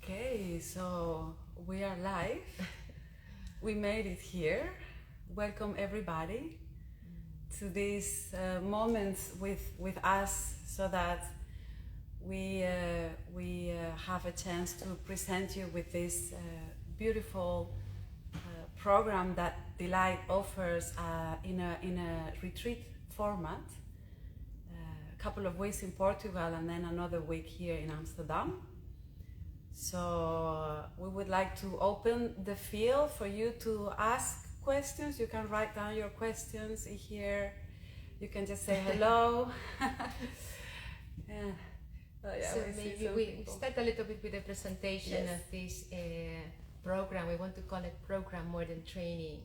Okay, so we are live. We made it here. Welcome everybody to these moments with us, so that we have a chance to present you with this beautiful program that Delight offers in a retreat format. A couple of weeks in Portugal and then another week here in Amsterdam. So we would like to open the field for you to ask questions. You can write down your questions here. You can just say hello. Yeah. So maybe we start a little bit with the presentation of this program. We want to call it Program More Than Training.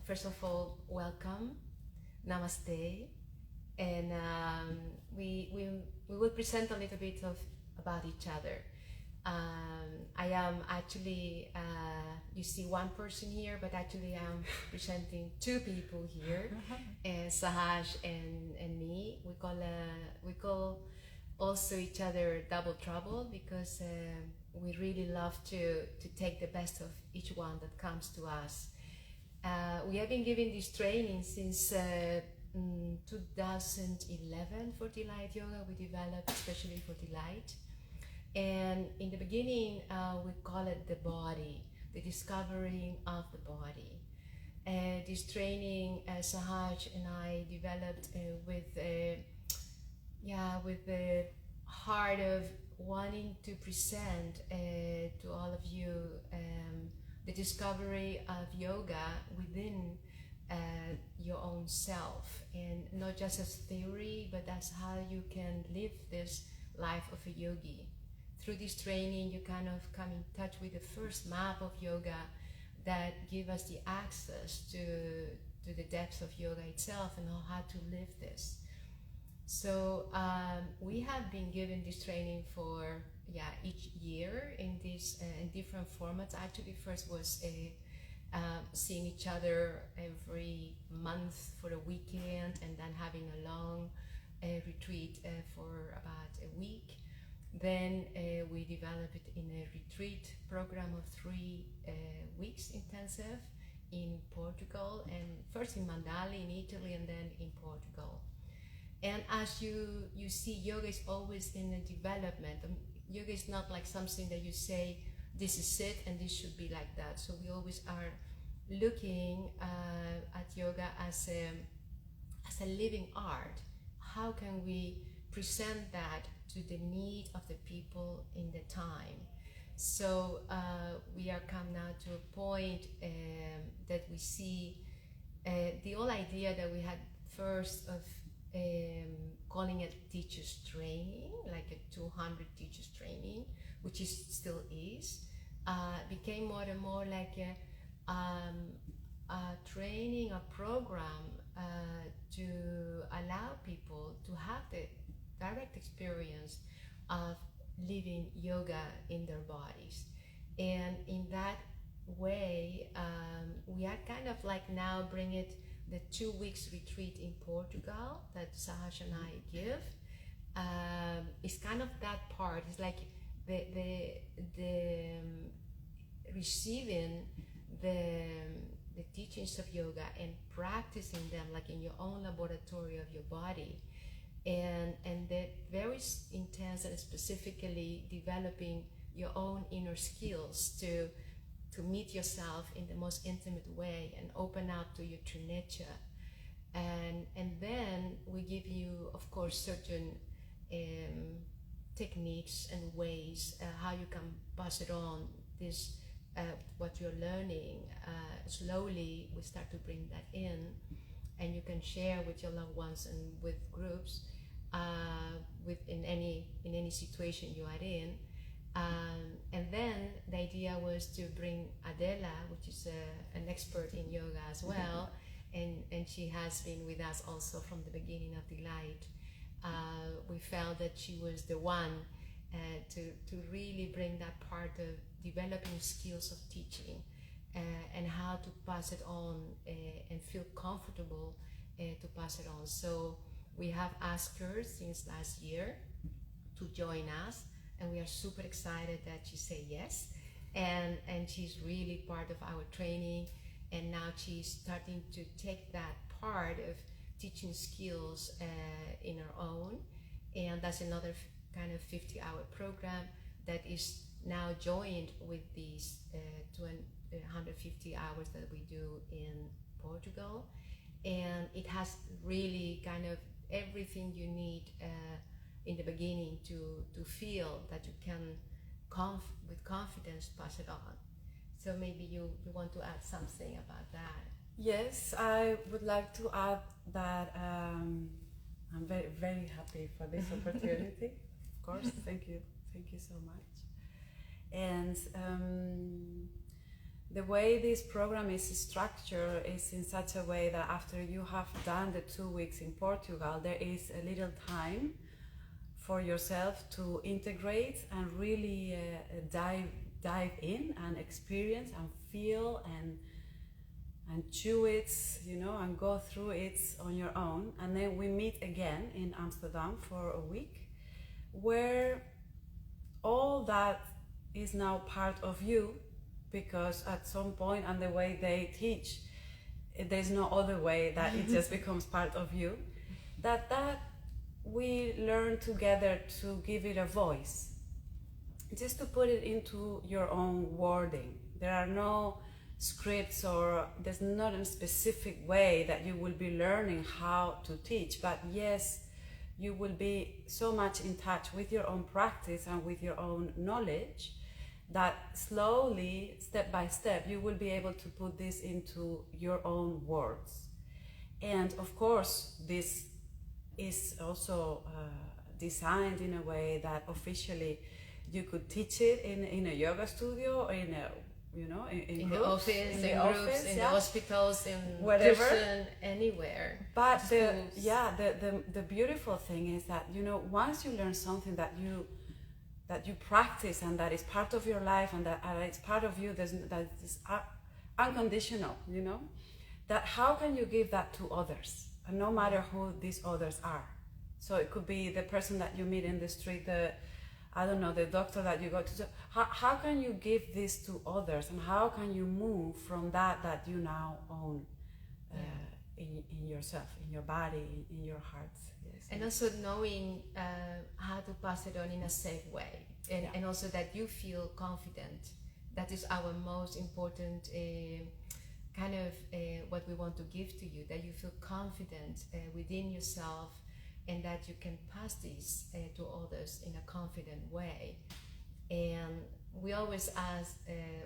First of all, welcome, namaste, and we will present a little bit about each other. I am actually, you see one person here, but actually I'm presenting two people here, Sahaj and me. We call also each other Double Trouble, because we really love to take the best of each one that comes to us. We have been giving this training since 2011 for Delight Yoga. We developed especially for Delight. And in the beginning, we call it the body, the discovering of the body. This training, Sahaj and I developed with the heart of wanting to present to all of you the discovery of yoga within your own self, and not just as theory, but as how you can live this life of a yogi. Through this training, you kind of come in touch with the first map of yoga that give us the access to the depths of yoga itself and how to live this. So we have been given this training for each year in this in different formats. Actually, first was seeing each other every month for a weekend, and then having a long retreat for about a week. Then we developed it in a retreat program of 3 weeks intensive in Portugal, and first in Mandali in Italy, and then in Portugal. And as you see, yoga is always in a development. Yoga is not like something that you say, this is it and this should be like that. So we always are looking at yoga as a living art. How can we present that to the need of the people in the time? So we are come now to a point that we see the whole idea that we had first of calling it teachers training, like a 200 teachers training, which is still is, became more and more like a training, a program to allow people to have the direct experience of living yoga in their bodies. And in that way, we are kind of like now bring it the 2 weeks retreat in Portugal that Sahaj and I give. It's kind of that part. It's like the receiving the teachings of yoga and practicing them like in your own laboratory of your body, and that very intense and specifically developing your own inner skills to meet yourself in the most intimate way and open up to your true nature. And then we give you, of course, certain techniques and ways how you can pass it on. This what you're learning, slowly we start to bring that in, and you can share with your loved ones and with groups, in any situation you are in. And then the idea was to bring Adela, which is an expert in yoga as well, and she has been with us also from the beginning of Delight. We felt that she was the one to really bring that part of developing skills of teaching and how to pass it on and feel comfortable to pass it on. So we have asked her since last year to join us and we are super excited that she said yes. And she's really part of our training, and now she's starting to take that part of teaching skills in her own, and that's another kind of 50-hour program that is now joined with these 150 hours that we do in Portugal, and it has really kind of everything you need in the beginning to feel that you can with confidence pass it on. So maybe you want to add something about that. Yes, I would like to add that I'm very, very happy for this opportunity. Of course, thank you so much. And the way this program is structured is in such a way that after you have done the 2 weeks in Portugal, there is a little time for yourself to integrate and really dive in and experience and feel and chew it, and go through it on your own. And then we meet again in Amsterdam for a week, where all that is now part of you, because at some point and the way they teach, there's no other way that it just becomes part of you, that we learn together to give it a voice, just to put it into your own wording. There are no scripts, or there's not a specific way that you will be learning how to teach, but yes, you will be so much in touch with your own practice and with your own knowledge that slowly, step by step, you will be able to put this into your own words. And of course, this is also designed in a way that officially you could teach it in a yoga studio, or in a in the groups, office, in the office, the hospitals, in whatever, person, anywhere. But the beautiful thing is that once you learn something that you practice and that is part of your life and that it's part of you, that is unconditional. That how can you give that to others? And no matter who these others are. So it could be the person that you meet in the street, the doctor that you go to. How can you give this to others, and how can you move from that you now own in yourself, in your body, in your heart? Yes. And also knowing how to pass it on in a safe way, and also that you feel confident. That is our most important kind of what we want to give to you, that you feel confident within yourself, and that you can pass this to others in a confident way. And we always ask,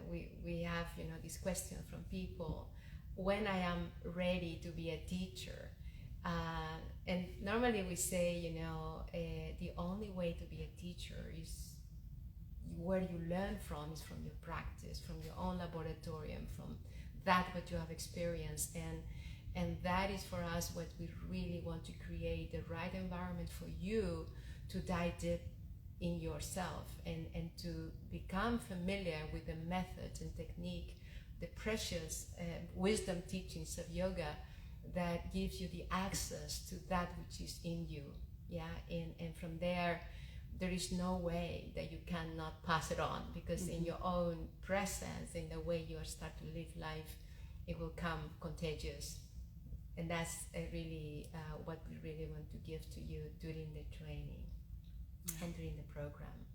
we have this question from people, when I am ready to be a teacher. And normally we say, the only way to be a teacher is where you learn from, is from your practice, from your own laboratorium, from that what you have experienced, and that is for us what we really want to create, the right environment for you to dive deep in yourself and to become familiar with the methods and technique, the precious wisdom teachings of yoga that gives you the access to that which is in you, and from there is no way that you cannot pass it on, because in your own presence, in the way you start to live life, it will come contagious. And that's really what we really want to give to you during the training and during the program.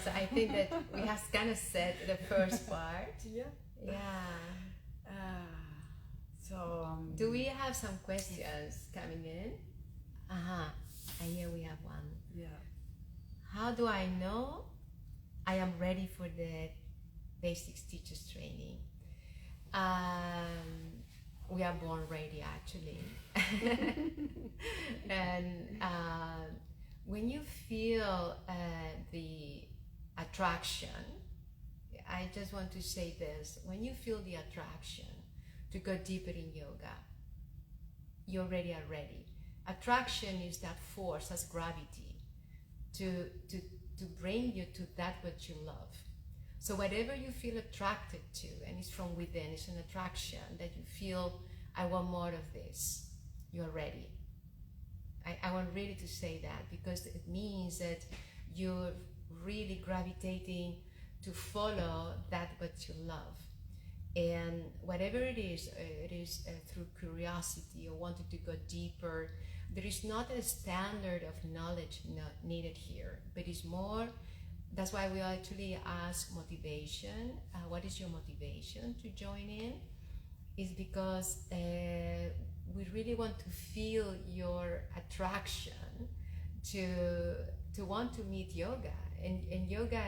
So I think that we have kind of said the first part. Do we have some questions coming in? And here we have one. How do I know I am ready for the basics teachers training? We are born ready, actually. And when you feel the attraction, I just want to say this, when you feel the attraction to go deeper in yoga, you already are ready. Attraction is that force, as gravity, to bring you to that what you love. So whatever you feel attracted to, and it's from within, it's an attraction that you feel, I want more of this, you're ready. I want want really to say that, because it means that you're really gravitating to follow that what you love. And whatever it is through curiosity or wanting to go deeper. There is not a standard of knowledge needed here, but it's more. That's why we actually ask motivation. What is your motivation to join in? Is because we really want to feel your attraction to want to meet yoga. And yoga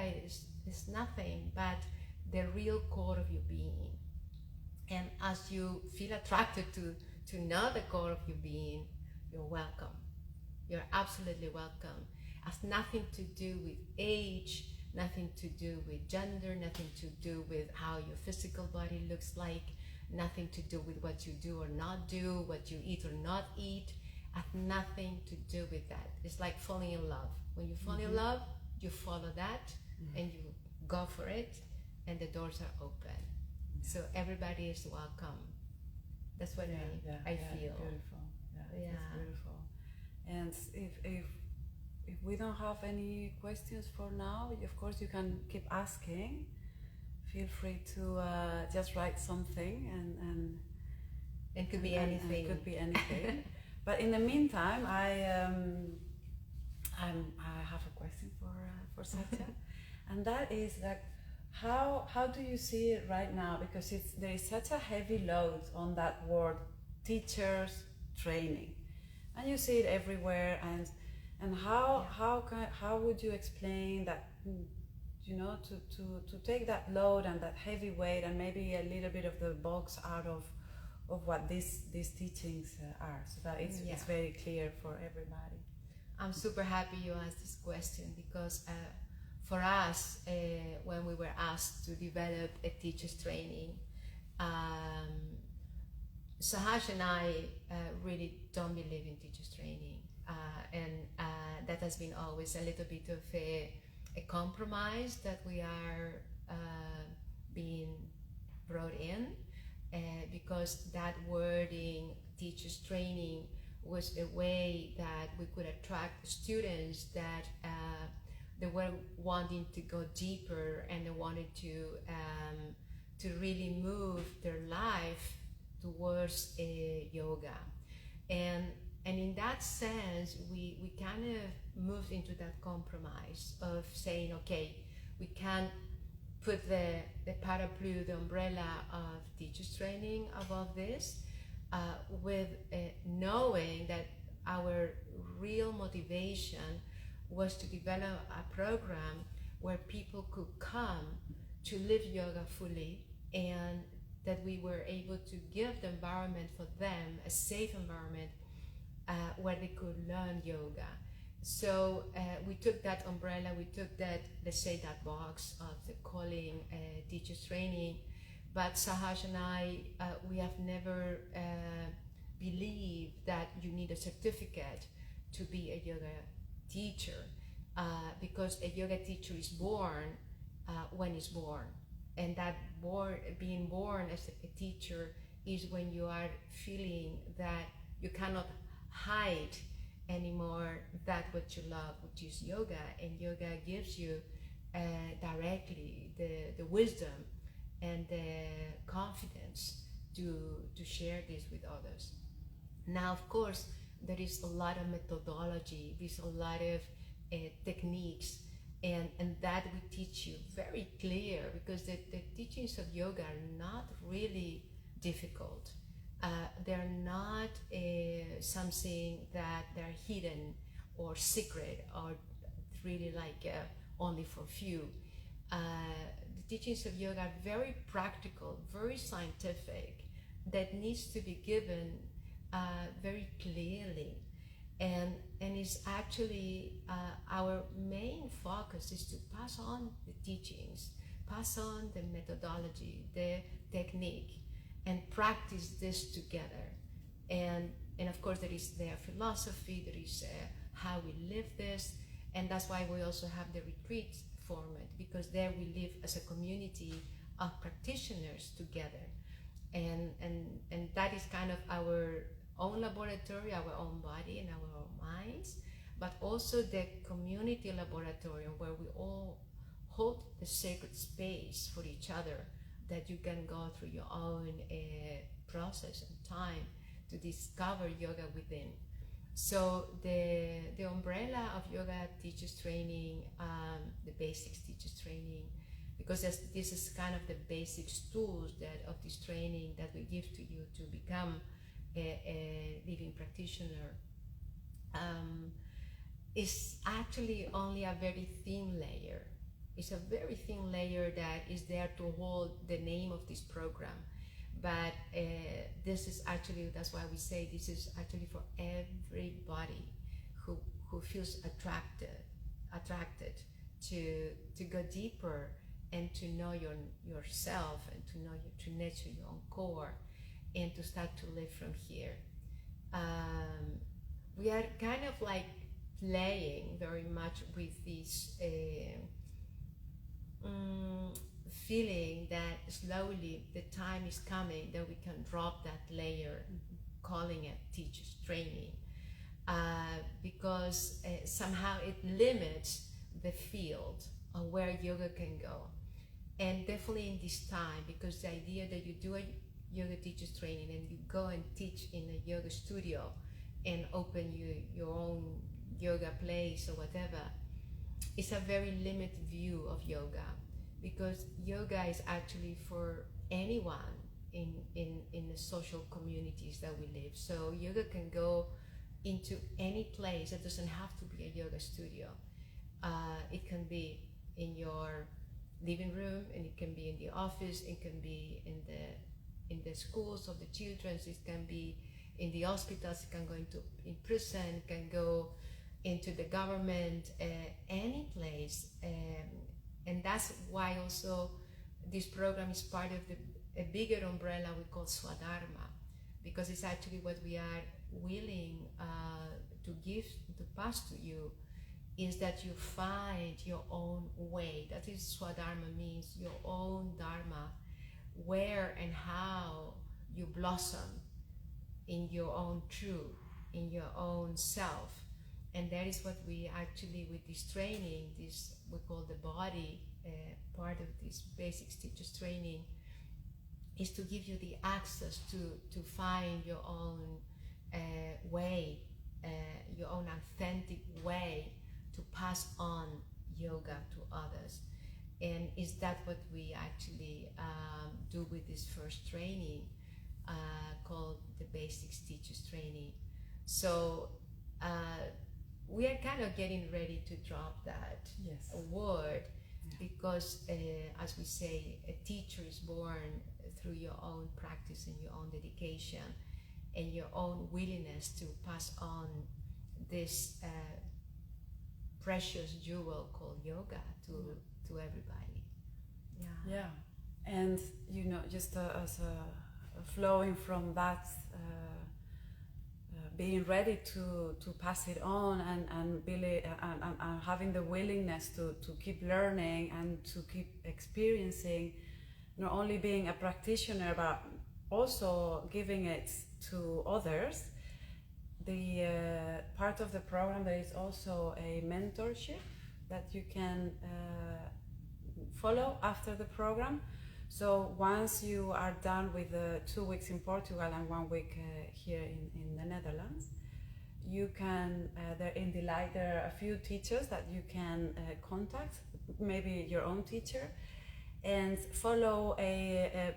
is nothing but the real core of your being. And as you feel attracted to know the core of your being, you're welcome. You're absolutely welcome. It has nothing to do with age, nothing to do with gender, nothing to do with how your physical body looks like, nothing to do with what you do or not do, what you eat or not eat. It has nothing to do with that. It's like falling in love. When you fall in love, you follow that and you go for it, and the doors are open. So everybody is welcome. That's what I feel. Beautiful. Yeah, that's beautiful. And if we don't have any questions for now, of course you can keep asking. Feel free to just write something, and it could be anything. It could be anything. But in the meantime, I have a question for Satya, and that is that. How do you see it right now? Because there is such a heavy load on that word, teachers training, and you see it everywhere. And how would you explain that? You know, to take that load and that heavy weight, and maybe a little bit of the box out of what these teachings are, so that it's very clear for everybody. I'm super happy you asked this question, because. For us, when we were asked to develop a teacher's training, Sahaj and I really don't believe in teacher's training, and that has been always a little bit of a compromise that we are being brought in, because that wording, teacher's training, was a way that we could attract students that they were wanting to go deeper, and they wanted to really move their life towards yoga, and in that sense, we kind of moved into that compromise of saying, okay, we can't put the parapluie, the umbrella of teachers training above this, with knowing that our real motivation was to develop a program where people could come to live yoga fully, and that we were able to give the environment for them, a safe environment where they could learn yoga. So we took that umbrella, we took that, let's say, that box of the calling teachers training, but Sahaj and I, we have never believed that you need a certificate to be a yoga teacher, because a yoga teacher is born when he's born, and that being born as a teacher is when you are feeling that you cannot hide anymore that what you love, which is yoga, and yoga gives you directly the wisdom and the confidence to share this with others. Now, of course, there is a lot of methodology, there's a lot of techniques, and that we teach you very clear, because the teachings of yoga are not really difficult. They're not something that they're hidden or secret or really like only for few. The teachings of yoga are very practical, very scientific, that needs to be given very clearly, and it's actually our main focus is to pass on the teachings, pass on the methodology, the technique, and practice this together. And of course there is their philosophy, there is how we live this, and that's why we also have the retreat format, because there we live as a community of practitioners together, and that is kind of our own laboratory, our own body and our own minds, but also the community laboratorium where we all hold the sacred space for each other, that you can go through your own process and time to discover yoga within. So the umbrella of yoga teachers training, the basics teachers training, because this is kind of the basic tools of this training that we give to you to become a living practitioner, is actually only a very thin layer. It's a very thin layer that is there to hold the name of this program. But this is actually, that's why we say this is actually for everybody who feels attracted to go deeper and to know yourself and to know to nurture your own core and to start to live from here. We are kind of like playing very much with this feeling that slowly the time is coming that we can drop that layer, calling it teachers training, because somehow it limits the field of where yoga can go. And definitely in this time, because the idea that you do a yoga teachers training and you go and teach in a yoga studio and open your own yoga place or whatever, it's a very limited view of yoga, because yoga is actually for anyone in the social communities that we live. So yoga can go into any place. It doesn't have to be a yoga studio. It can be in your living room, and it can be in the office, it can be in the schools of the children, it can be in the hospitals, it can go in prison, it can go into the government, any place. And that's why also this program is part of a bigger umbrella we call Swadharma, because it's actually what we are willing to give, to pass to you, is that you find your own way. That is Swadharma means, your own Dharma, where and how you blossom in your own truth, in your own self. And that is what we actually, with this training, this we call the body, part of this basics teachers training, is to give you the access to find your own way, your own authentic way to pass on yoga to others. And is that what we actually do with this first training called the basics teachers training. So we are kind of getting ready to drop that word, because as we say, a teacher is born through your own practice and your own dedication and your own willingness to pass on this precious jewel called yoga to everybody. Yeah, and you know, just as flowing from that, being ready to pass it on and having the willingness to keep learning and to keep experiencing, not only being a practitioner but also giving it to others. The part of the program, there is also a mentorship that you can follow after the program. So once you are done with the 2 weeks in Portugal and 1 week here in the Netherlands, you can, there in Delight, there are a few teachers that you can contact, maybe your own teacher, and follow a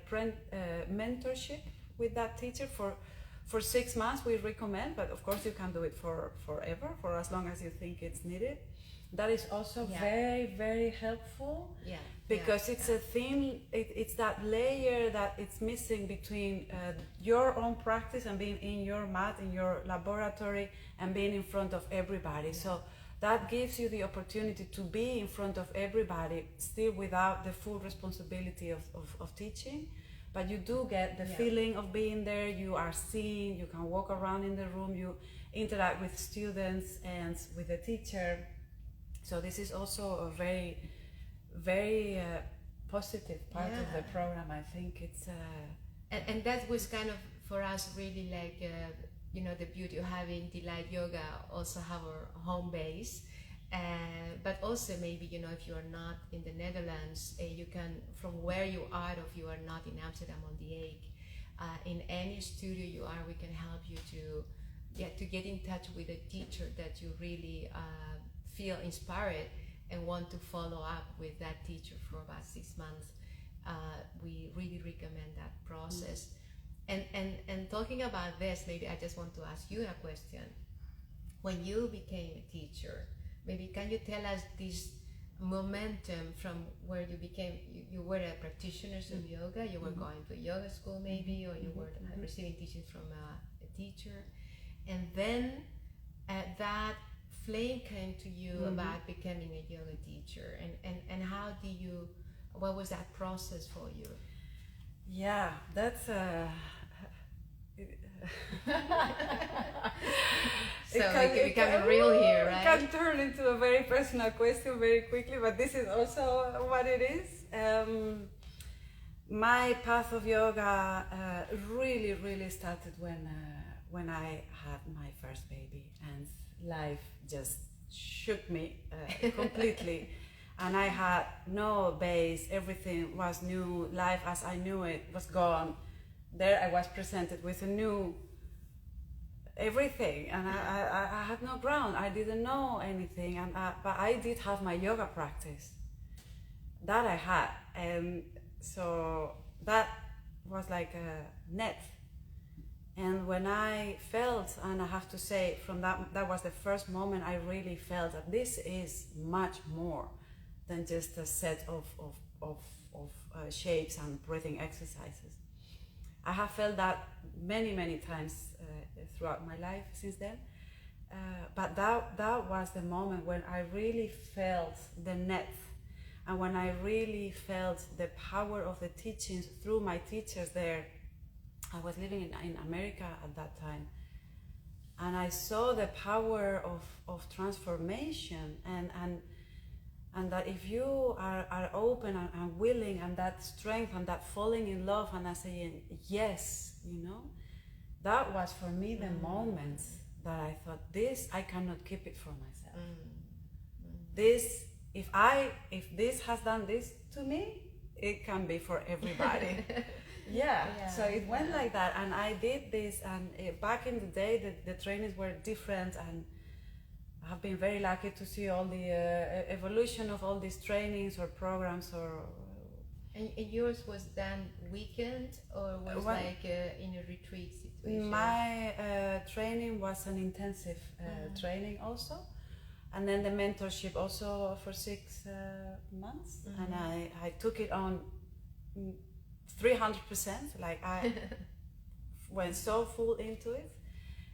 mentorship with that teacher for 6 months. We recommend, but of course you can do it for forever, for as long as you think it's needed. That is also very, very helpful, because it's a thing, it's that layer that it's missing between your own practice and being in your mat, in your laboratory, and being in front of everybody. So that gives you the opportunity to be in front of everybody, still without the full responsibility of teaching. But you do get the feeling of being there, you are seen, you can walk around in the room, you interact with students and with the teacher. So this is also a very, very positive part of the program. I think it's... And that was kind of, for us, really like the beauty of having Delight Yoga also have a home base. But also maybe, if you are not in the Netherlands, you can, from where you are, if you are not in Amsterdam on the Hague, in any studio you are, we can help you to get in touch with a teacher that you really feel inspired and want to follow up with that teacher for about 6 months. We really recommend that process. And talking about this, maybe I just want to ask you a question. When you became a teacher, maybe can you tell us this momentum from where you became, you were a practitioner of yoga, you were going to a yoga school maybe, or you were receiving teaching from a teacher, and then that flame came to you about becoming a yoga teacher, and how do you, what was that process for you? Yeah, that's so it becoming real here, right? It can turn into a very personal question very quickly, but this is also what it is. My path of yoga really started when I had my first baby, and life just shook me completely. And I had no base, everything was new, life as I knew it was gone. There I was presented with a new everything, and I had no ground, I didn't know anything, but I did have my yoga practice, that I had, and so that was like a net. And when I felt, and I have to say, from that was the first moment I really felt that this is much more than just a set of shapes and breathing exercises. I have felt that many times throughout my life since then, but that was the moment when I really felt the net, and when I really felt the power of the teachings through my teachers there. I was living in America at that time, and I saw the power of transformation, and that if you are open and willing, and that strength and that falling in love and saying yes, that was for me the moment that I thought, this, I cannot keep it for myself. This, if this has done this to me, it can be for everybody. So it went like that, and I did this, and back in the day the trainings were different, and I've been very lucky to see all the evolution of all these trainings or programs. And yours was done weekend, or was like in a retreat situation? My training was an intensive training also, and then the mentorship also for 6 months, and I took it on 300%, like I went so full into it,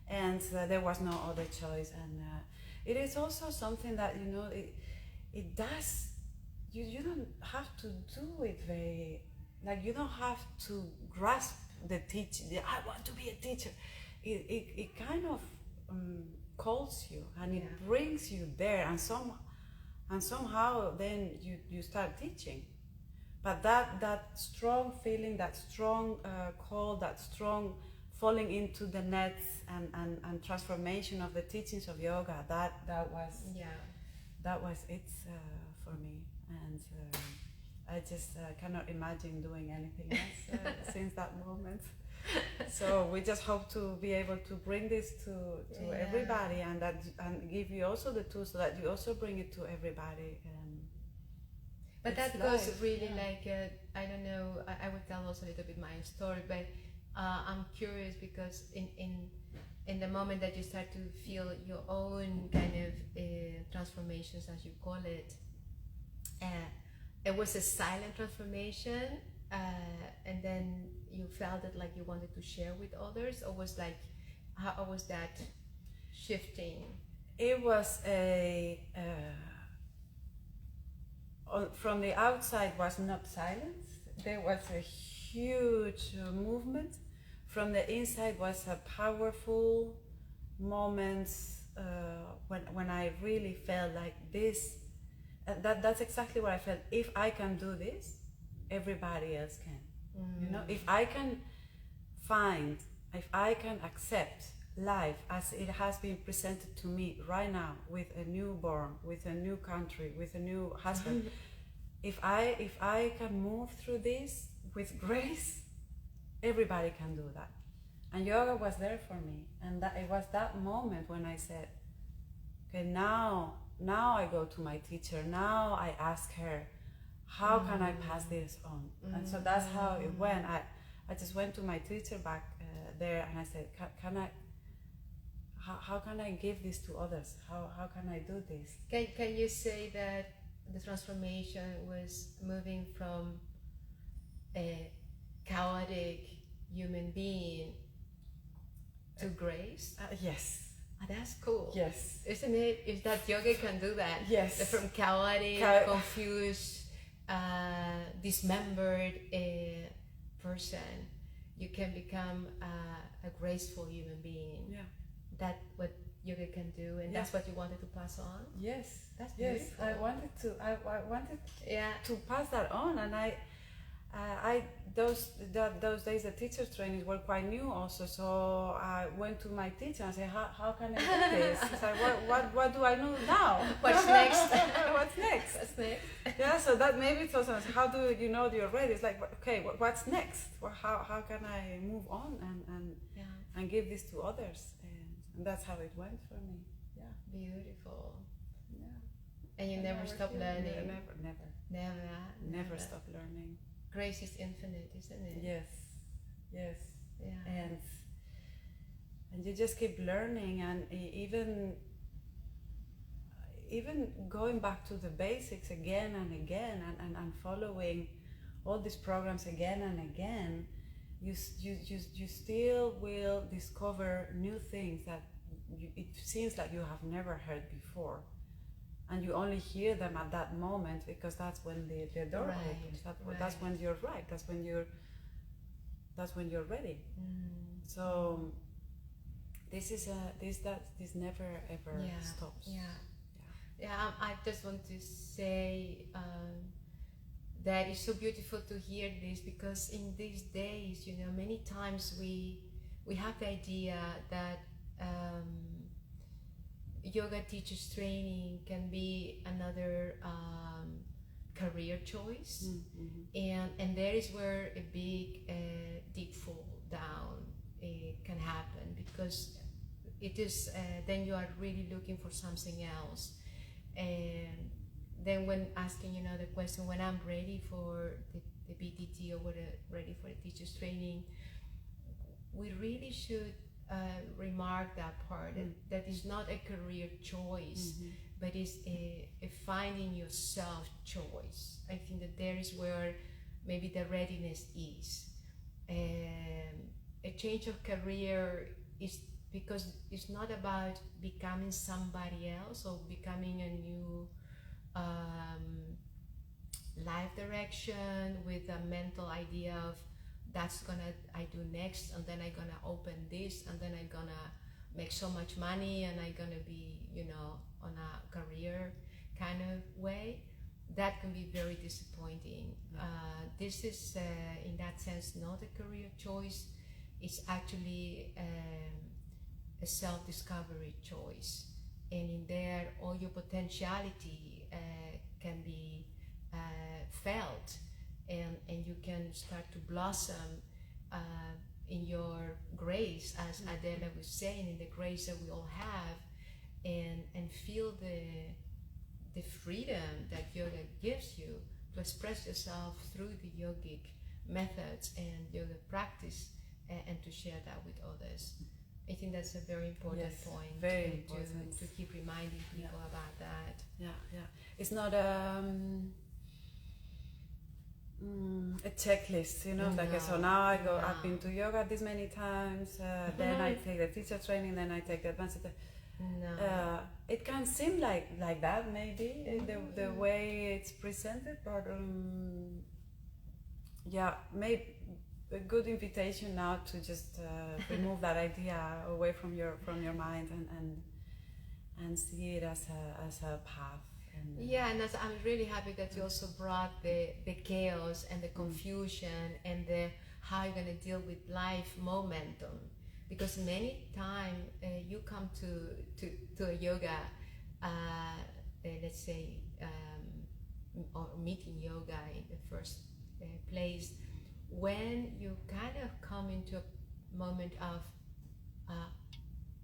and there was no other choice. And it is also something that it does, you don't have to do it very, like, you don't have to grasp the teaching, I want to be a teacher. It kind of calls you, and it brings you there, and somehow then you start teaching. But that strong feeling, that strong call, that strong falling into the nets and transformation of the teachings of yoga, that was it for me. And I just cannot imagine doing anything else since that moment. So we just hope to be able to bring this to everybody, and give you also the tools so that you also bring it to everybody. But that goes really like, I don't know, I would tell also a little bit my story, but I'm curious because in the moment that you start to feel your own kind of transformations, as you call it, it was a silent transformation, and then you felt it like you wanted to share with others, or was like, how was that shifting? It was from the outside was not silence. There was a huge movement. From the inside was a powerful moment when I really felt like this. That's exactly what I felt. If I can do this, everybody else can. If I can find, if I can accept life as it has been presented to me right now, with a newborn, with a new country, with a new husband, if I can move through this with grace, everybody can do that. And yoga was there for me, and that it was that moment when I said, okay, now I go to my teacher, now I ask her, how can I pass this on? And so that's how it went. I just went to my teacher back there, and I said, can I, how can I give this to others? How can I do this? Can you say that the transformation was moving from a chaotic human being to grace? Yes. Oh, that's cool. Yes. Isn't it? Is that yoga can do that? Yes. That from chaotic, confused, dismembered person, you can become a graceful human being. Yeah. That's what yoga can do, and that's what you wanted to pass on. Yes. That's beautiful. Yes. I wanted to pass that on, and those days the teacher trainings were quite new also, so I went to my teacher and said, how can I do this? He's like, what do I know now? What's next? What's next? What's next? Yeah, so that maybe it's also, how do you know you're ready? It's like, okay, what's next? How can I move on and give this to others? And that's how it went for me. Yeah. Beautiful. Yeah. And you never stop learning. Never stop learning. Grace is infinite, isn't it? Yes. Yeah. And you just keep learning, and even going back to the basics again and again, and following all these programs again and again, you still will discover new things that it seems like you have never heard before. And you only hear them at that moment, because that's when the door opens. That's when you're right. That's when you're ready. So this never ever stops. Yeah. I just want to say that it's so beautiful to hear this, because in these days, many times we have the idea that yoga teachers training can be another career choice, and there is where a big deep fall down can happen, because it is then you are really looking for something else. And then when asking the question, when I'm ready for the BTT or ready for the teachers training, we really should remark that part, that is not a career choice, but is a finding yourself choice. I think that there is where maybe the readiness is. A change of career is because it's not about becoming somebody else or becoming a new life direction with a mental idea of that's I do next, and then I'm gonna open this, and then I'm gonna make so much money, and I'm gonna be on a career kind of way. That can be very disappointing. This is in that sense not a career choice. It's actually a self-discovery choice, and in there all your potentiality can be felt, and you can start to blossom in your grace, as Adela was saying, in the grace that we all have, and feel the freedom that yoga gives you to express yourself through the yogic methods and yoga practice, and to share that with others. I think that's a very important point. Very important. To keep reminding people about that. Yeah. It's not a checklist, so now I've been to yoga this many times, then I take the teacher training, then I take the advanced. It can seem like that maybe, the way it's presented, but maybe a good invitation now to just remove that idea away from your mind, and see it as a path. And I'm really happy that you also brought the chaos and the confusion and the how you're going to deal with life momentum, because many time you come to a yoga, let's say, or meeting yoga in the first place, when you kind of come into a moment of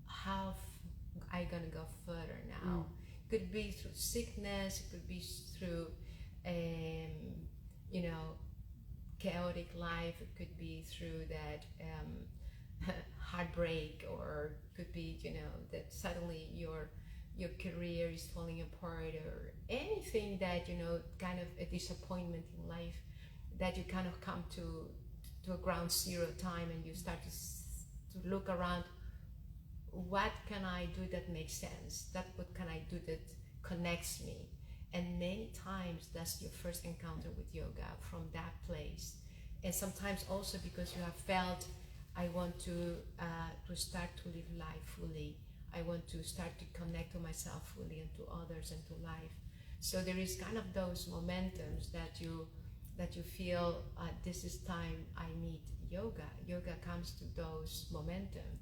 how I gonna go further now. Could be through sickness, it could be through you know, chaotic life, it could be through that heartbreak, or could be, you know, that suddenly your career is falling apart, or anything that, you know, kind of a disappointment in life, that you kind of come to a ground zero time, and you start to look around, what can I do that makes sense, what can I do that connects me. And many times that's your first encounter with yoga, from that place. And sometimes also because you have felt, I want to start to live life fully. I want to start to connect to myself fully, and to others, and to life. So there is kind of those momentums that you feel, this is time I need yoga. Yoga comes to those momentum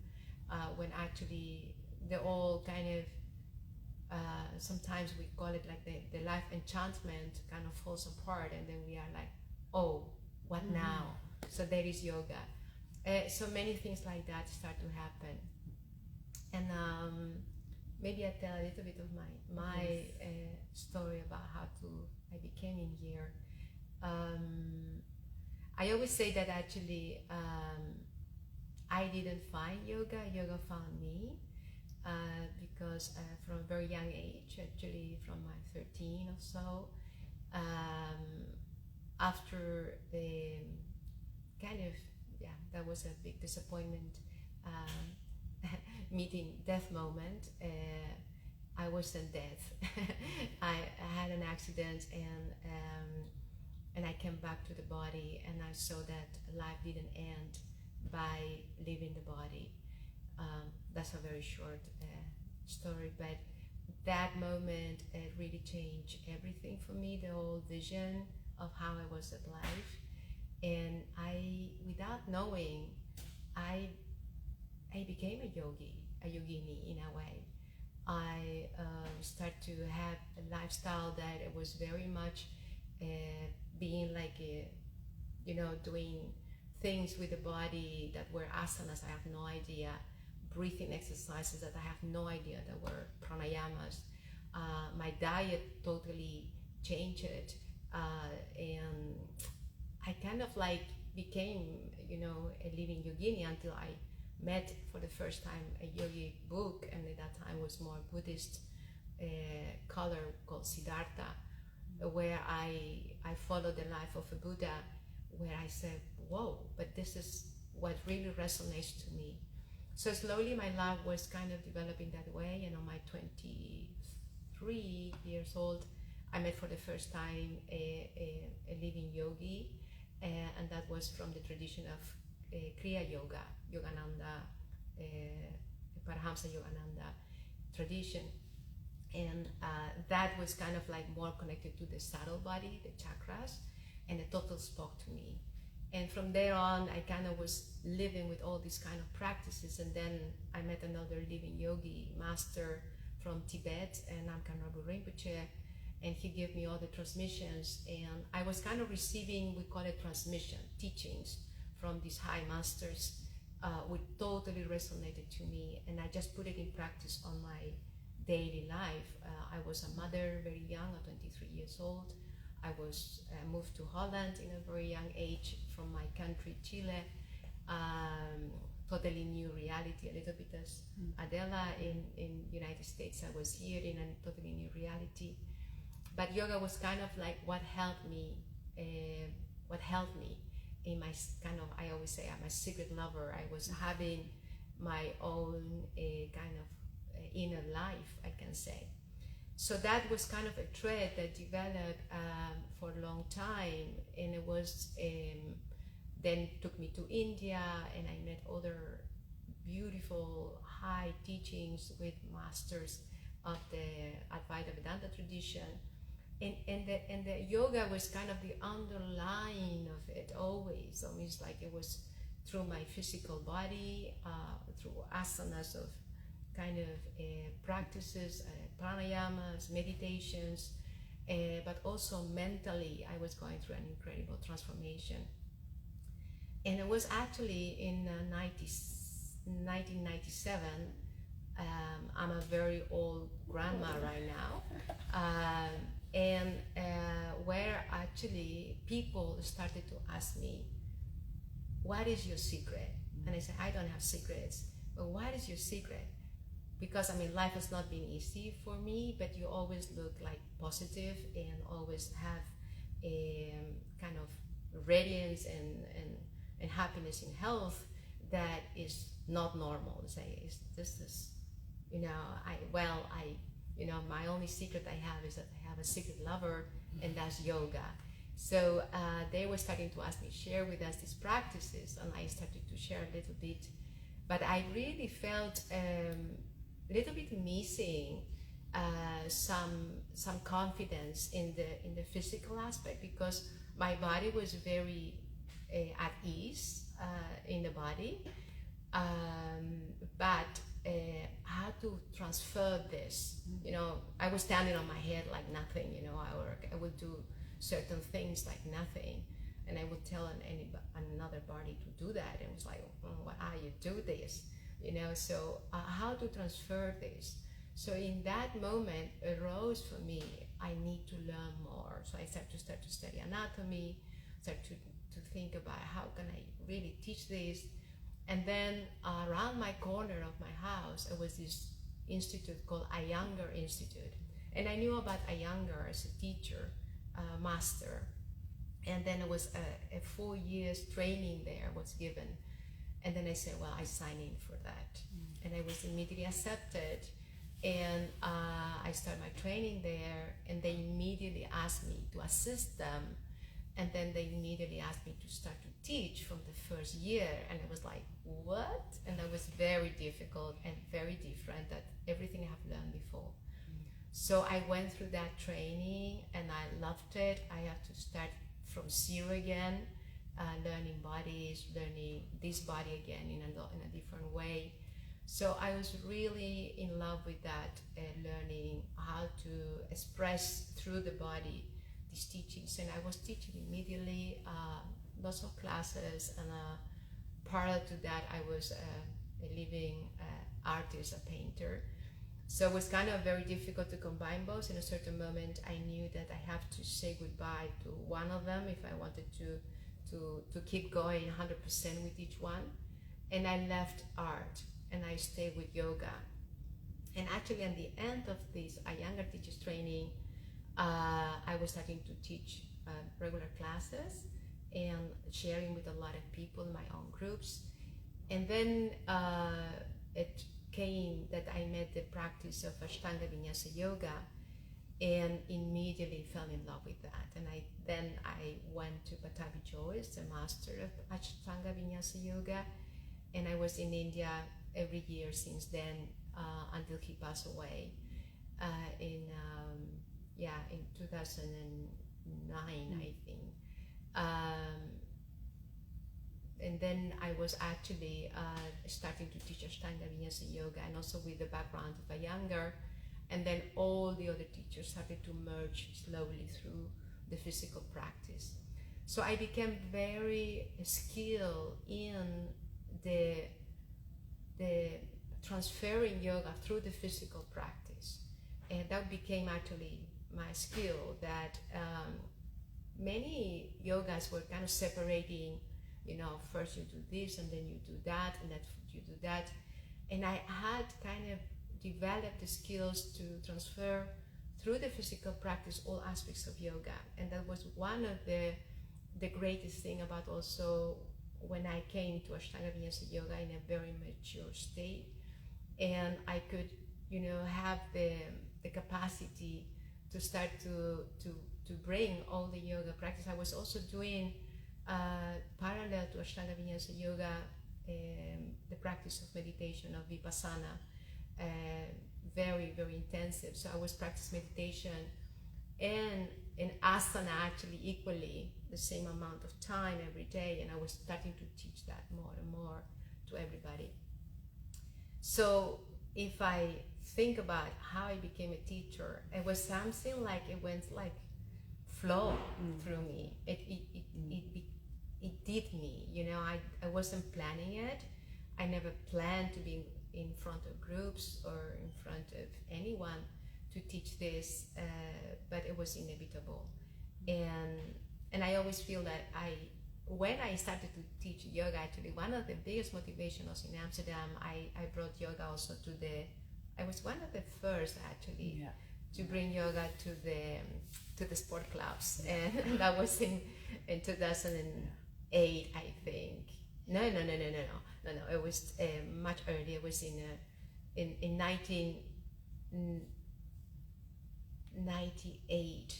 when actually they're all kind of, sometimes we call it like the life enchantment kind of falls apart, and then we are like, oh, what now? So there is yoga. So many things like that start to happen. And maybe I tell a little bit of my story about how I became in here. I always say that actually I didn't find yoga, yoga found me. Because from a very young age, actually from my 13 or so, after the kind of, that was a big disappointment, meeting death moment. I was in death. I had an accident, and I came back to the body, and I saw that life didn't end by leaving the body. That's a very short story, but that moment really changed everything for me, the whole vision of how I was at life. And I, without knowing, I became a yogini in a way. I started to have a lifestyle that it was very much being like doing things with the body that were asanas. I have no idea. Breathing exercises that I have no idea that were pranayamas. My diet totally changed it, and I kind of like became, a living yogini until I met for the first time a yogi book, and at that time was more Buddhist color called Siddhartha, where I followed the life of a Buddha, where I said, whoa, but this is what really resonates to me. So slowly my life was kind of developing that way, and on my 23 years old, I met for the first time a living yogi, and that was from the tradition of Kriya Yoga, Yogananda, Paramahamsa Yogananda tradition. And that was kind of like more connected to the subtle body, the chakras, and the total spoke to me. And from there on, I kind of was living with all these kind of practices. And then I met another living yogi master from Tibet, and Namkhan Rabu Rinpoche, and he gave me all the transmissions. And I was kind of receiving, we call it transmission, teachings from these high masters, which totally resonated to me. And I just put it in practice on my daily life. I was a mother very young, at 23 years old. I was moved to Holland in a very young age from my country, Chile. Totally new reality, a little bit as Adela in United States. I was here in a totally new reality. But yoga was kind of like what helped me in my kind of, I always say I'm a secret lover. I was having my own kind of inner life, I can say. So that was kind of a thread that developed for a long time, and it was then took me to India, and I met other beautiful high teachings with masters of the Advaita Vedanta tradition, and the yoga was kind of the underlying of it always. Almost like it was through my physical body, through asanas of kind of practices, pranayamas, meditations, but also mentally I was going through an incredible transformation. And it was actually in 1997. I'm a very old grandma right now, where actually people started to ask me, what is your secret? And I said, I don't have secrets, but what is your secret? Because I mean, life has not been easy for me, but you always look like positive and always have a kind of radiance and happiness and health that is not normal. Say, this is, my only secret I have is that I have a secret lover, and that's yoga. So they were starting to ask me, share with us these practices, and I started to share a little bit. But I really felt a little bit missing some confidence in the physical aspect, because my body was very at ease in the body, but how to transfer this, I was standing on my head like nothing, I would do certain things like nothing, and I would tell another body to do that, and it was like, why you do this, so how to transfer this. So in that moment arose for me, I need to learn more. So I started to study anatomy, started to think about how can I really teach this. And then around my corner of my house, there was this institute called Iyengar Institute. And I knew about Iyengar as a teacher, master. And then it was a 4 years training there was given. And then I said, well, I signed in for that. And I was immediately accepted. And I started my training there, and they immediately asked me to assist them. And then they immediately asked me to start to teach from the first year. And it was like, what? And that was very difficult and very different than everything I have learned before. So I went through that training and I loved it. I have to start from zero again, learning bodies, learning this body again in a different way. So I was really in love with that, learning how to express through the body these teachings. And I was teaching immediately, lots of classes, and parallel to that I was a living artist, a painter. So it was kind of very difficult to combine both. In a certain moment I knew that I have to say goodbye to one of them if I wanted to keep going 100% with each one. And I left art and I stayed with yoga. And actually at the end of this Iyengar teachers training, I was starting to teach regular classes and sharing with a lot of people in my own groups. And then it came that I met the practice of Ashtanga Vinyasa Yoga and immediately fell in love with that. And then I went to Pattabhi Jois, the master of Ashtanga Vinyasa Yoga, and I was in India every year since then until he passed away in 2009, I think. And then I was actually starting to teach Ashtanga Vinyasa Yoga, and also with the background of Iyengar. And then all the other teachers started to merge slowly through the physical practice. So I became very skilled in the transferring yoga through the physical practice. And that became actually my skill, that many yogas were kind of separating, first you do this and then you do that and then you do that. And I had kind of developed the skills to transfer through the physical practice all aspects of yoga. And that was one of the greatest thing about also when I came to Ashtanga Vinyasa Yoga in a very mature state. And I could, have the capacity to start to bring all the yoga practice. I was also doing parallel to Ashtanga Vinyasa Yoga, the practice of meditation, of Vipassana, very, very intensive. So I was practicing meditation and in asana actually equally the same amount of time every day, and I was starting to teach that more and more to everybody. So if I think about how I became a teacher, it was something like it went like flow through me. It did me, you know. I wasn't planning it. I never planned to be in front of groups or in front of anyone to teach this, but it was inevitable. And I always feel that when I started to teach yoga, actually one of the biggest motivations in Amsterdam, I brought yoga also I was one of the first actually to bring yoga to the sport clubs, and that was in 2008, I think. No, it was much earlier. It was in 1998.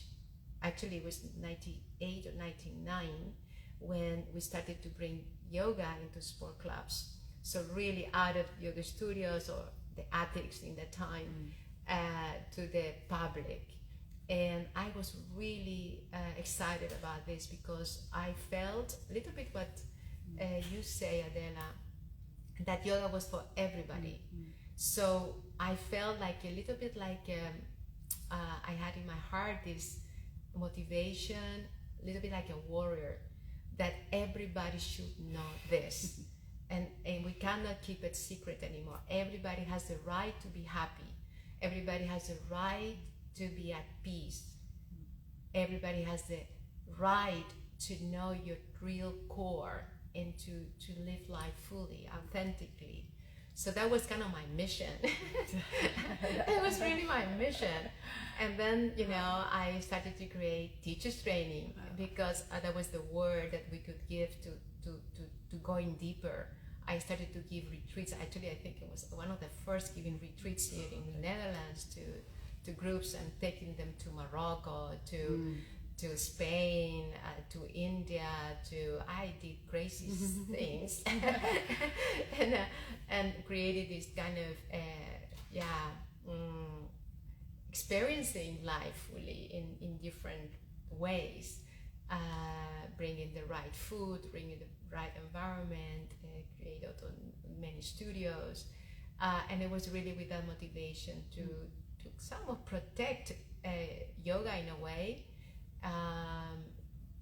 Actually, it was 98 or 99 when we started to bring yoga into sport clubs. So really out of yoga studios or the attics in that time to the public. And I was really excited about this because I felt a little bit what you say, Adela, that yoga was for everybody. So I felt like a little bit like I had in my heart this motivation, a little bit like a warrior, that everybody should know this. And we cannot keep it secret anymore. Everybody has the right to be happy. Everybody has the right to be at peace. Everybody has the right to know your real core and to live life fully, authentically. So that was kind of my mission. It was really my mission. And then, you know, I started to create teachers training because that was the word that we could give to going deeper. I started to give retreats. Actually, I think it was one of the first giving retreats here in the Netherlands to groups and taking them to Morocco, to Spain, to India, I did crazy things and created this kind of experiencing life fully in different ways, bringing the right food, bringing the right environment, created many studios, and it was really with that motivation to somewhat protect yoga in a way,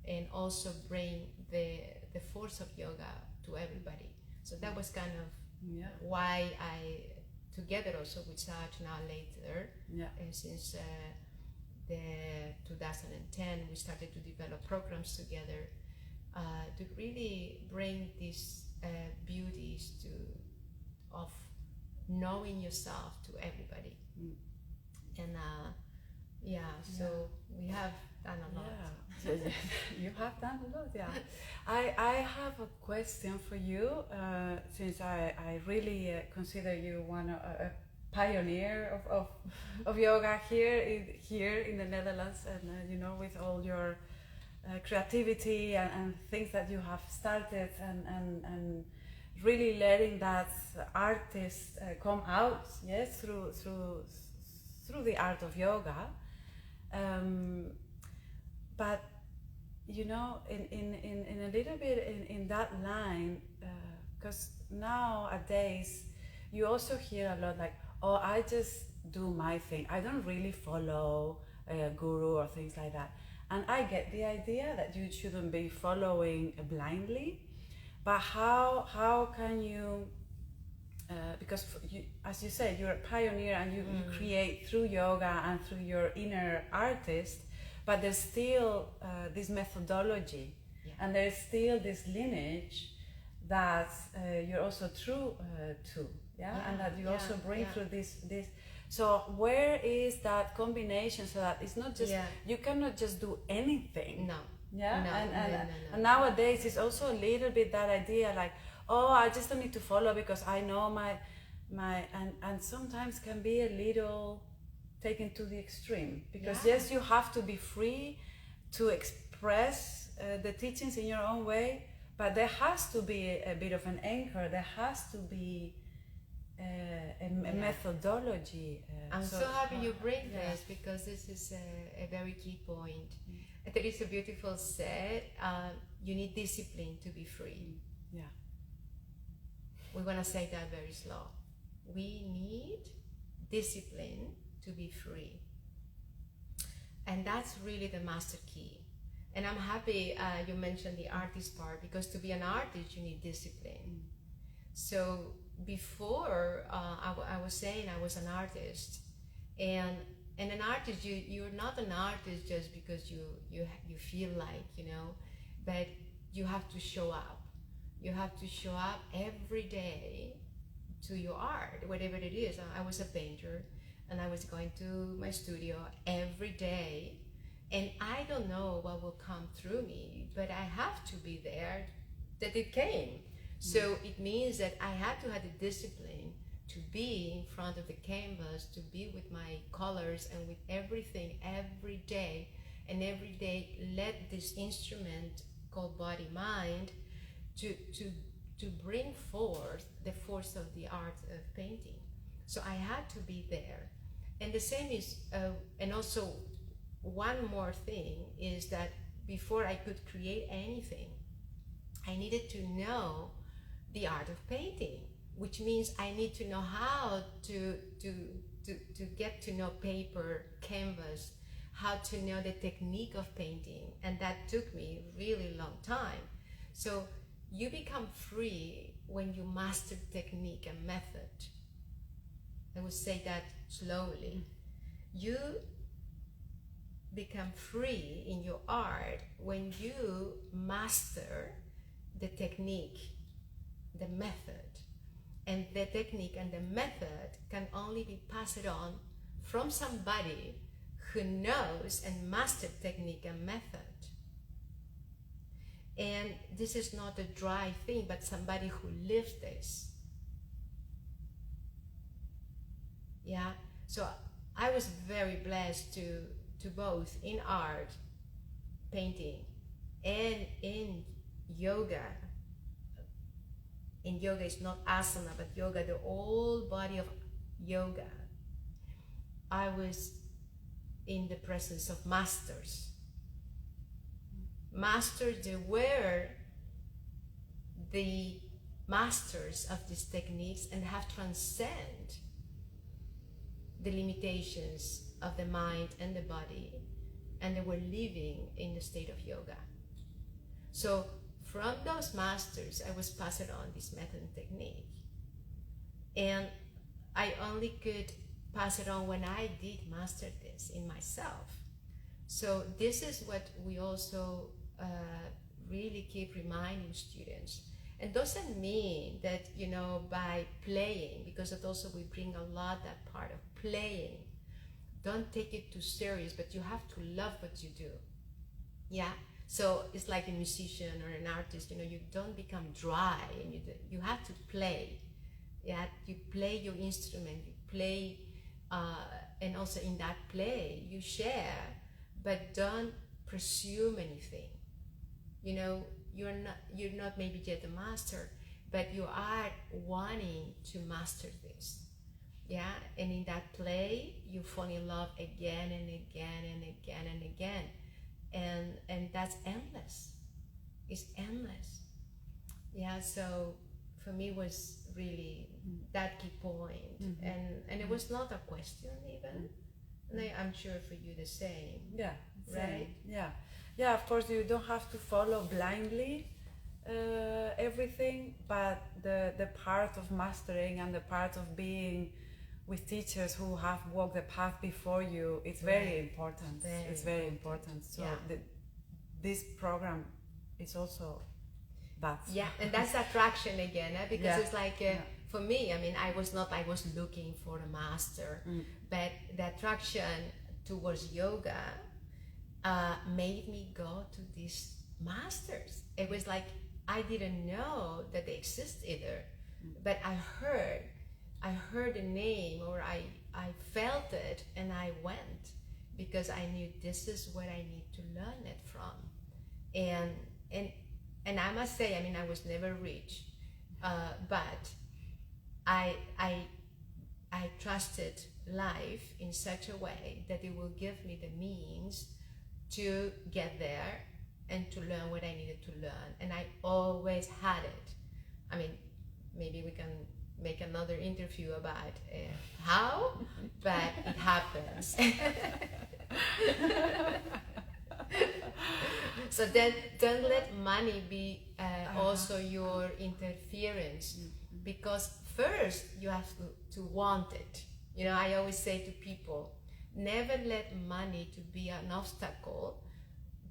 and also bring the force of yoga to everybody. So that was kind of why I, together also with Saj now later, since the 2010, we started to develop programs together to really bring these beauties of knowing yourself to everybody. And so we have done a lot. You have done a lot, I have a question for you, since I really consider you a pioneer of yoga here in the Netherlands, and you know, with all your creativity and things that you have started, and really letting that artist come out, yes, through the art of yoga. But you know, in a little bit in that line, because nowadays you also hear a lot like, oh, I just do my thing, I don't really follow a guru or things like that. And I get the idea that you shouldn't be following blindly, but how can you, because you, as you said, you're a pioneer and you create through yoga and through your inner artist, but there's still this methodology, and there's still this lineage that you're also true to, and that you also bring through this. So where is that combination, so that it's not just, you cannot just do anything. And nowadays it's also a little bit that idea like, oh, I just don't need to follow because I know my and sometimes can be a little taken to the extreme, because yes, you have to be free to express the teachings in your own way, but there has to be a bit of an anchor, there has to be a methodology. I'm so happy you bring this, because this is a very key point. There is a beautiful said, you need discipline to be free. Yeah. We're going to say that very slow. We need discipline to be free. And that's really the master key. And I'm happy you mentioned the artist part, because to be an artist, you need discipline. So before, I was saying I was an artist. And an artist, you're not an artist just because you feel like, you know, but you have to show up. You have to show up every day to your art, whatever it is. I was a painter, and I was going to my studio every day, and I don't know what will come through me, but I have to be there that it came. So it means that I had to have the discipline to be in front of the canvas, to be with my colors and with everything every day, and every day let this instrument called body mind to bring forth the force of the art of painting. So I had to be there. And the same is, and also one more thing is that before I could create anything, I needed to know the art of painting, which means I need to know how to get to know paper, canvas, how to know the technique of painting. And that took me a really long time. So you become free when you master technique and method. I would say that slowly. You become free in your art when you master the technique, the method. And the technique and the method can only be passed on from somebody who knows and mastered technique and method. And this is not a dry thing, but somebody who lives this. Yeah, so I was very blessed to both in art, painting, and in yoga. In yoga, it's not asana, but yoga, the whole body of yoga. I was in the presence of masters. Masters, they were the masters of these techniques and have transcended the limitations of the mind and the body, and they were living in the state of yoga. So from those masters, I was passed on this method and technique. And I only could pass it on when I did master this in myself. So this is what we also really keep reminding students. And doesn't mean that, you know, by playing, because it also we bring a lot that part of playing. Don't take it too serious, but you have to love what you do. Yeah. So it's like a musician or an artist, you know, you don't become dry, and you have to play. Yeah, you play your instrument, you play, and also in that play you share, but don't presume anything. You know, you're not maybe yet a master, but you are wanting to master this. Yeah, and in that play you fall in love again and again and again and again. And that's endless. It's endless. Yeah, so for me was really that key point. And it was not a question even. And I'm sure for you the same. Yeah, same. Right? Yeah, of course you don't have to follow blindly everything, but the part of mastering and the part of being with teachers who have walked the path before you, it's very important. It's very important. So this program is also that. Yeah, and that's attraction again, because it's like, for me, I mean, I was looking for a master, but the attraction towards yoga made me go to these masters. It was like, I didn't know that they exist either, but I heard the name, or I felt it, and I went, because I knew this is what I need to learn it from. And I must say, I mean, I was never rich, but I trusted life in such a way that it will give me the means to get there and to learn what I needed to learn. And I always had it. I mean, maybe we can make another interview about how, but it happens. So then don't let money be also your interference, because first you have to want it. You know, I always say to people, never let money to be an obstacle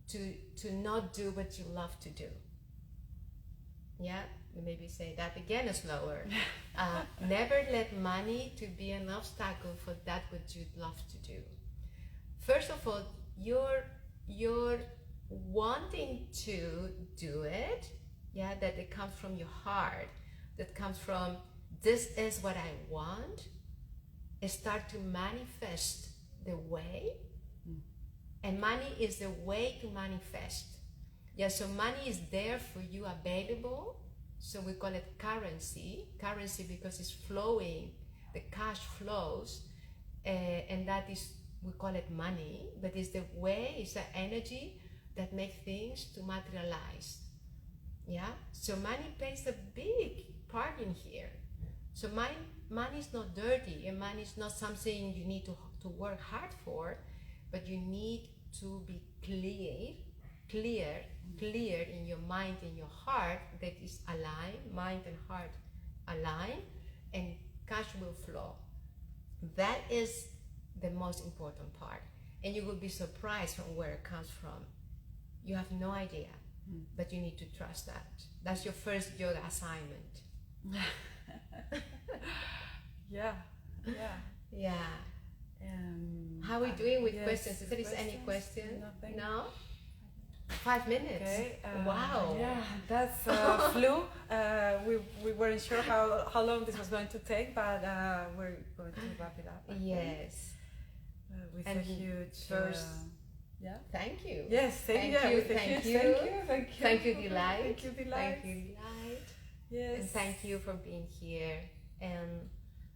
to not do what you love to do. Yeah, maybe say that again slower. Never let money to be an obstacle for that what you'd love to do. First of all, you're wanting to do it, yeah, that it comes from your heart, that comes from this is what I want, start to manifest the way, and money is the way to manifest. Yeah, so money is there for you, available, so we call it currency because it's flowing, the cash flows, and that is, we call it money, but it's the way, it's the energy that makes things to materialize. Yeah, so money plays a big part in here. So money is not dirty, and money is not something you need to work hard for, but you need to be clear in your mind, in your heart, that is aligned, mind and heart align, and cash will flow. That is the most important part, and you will be surprised from where it comes from. You have no idea, but you need to trust that. That's your first yoga assignment. Yeah. How are we doing with yes, questions? Is there any question? Nothing. No? 5 minutes. Okay. Wow. Yeah, that's flew. We weren't sure how long this was going to take, but we're going to wrap it up. Yes. With And a huge. first, yeah. Thank you. Yes. Thank yeah, you. With a Thank huge you. Thank you. Thank you, Delight. Thank you, Delight. Thank you, Delight. Yes. And thank you for being here. And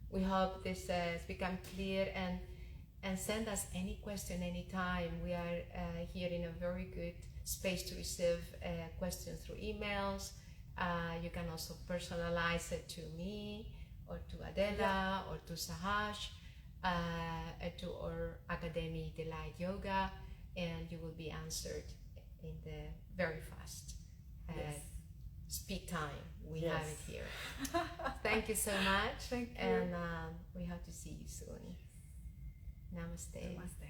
we hope this has become clear, and send us any question anytime. We are here in a very good space to receive questions through emails. You can also personalize it to me or to Adela or to Sahaj, to our Academy Delight Yoga, and you will be answered in the very fast speed time. We have it here. Thank you so much. Thank you. And we hope to see you soon. Namaste. Namaste.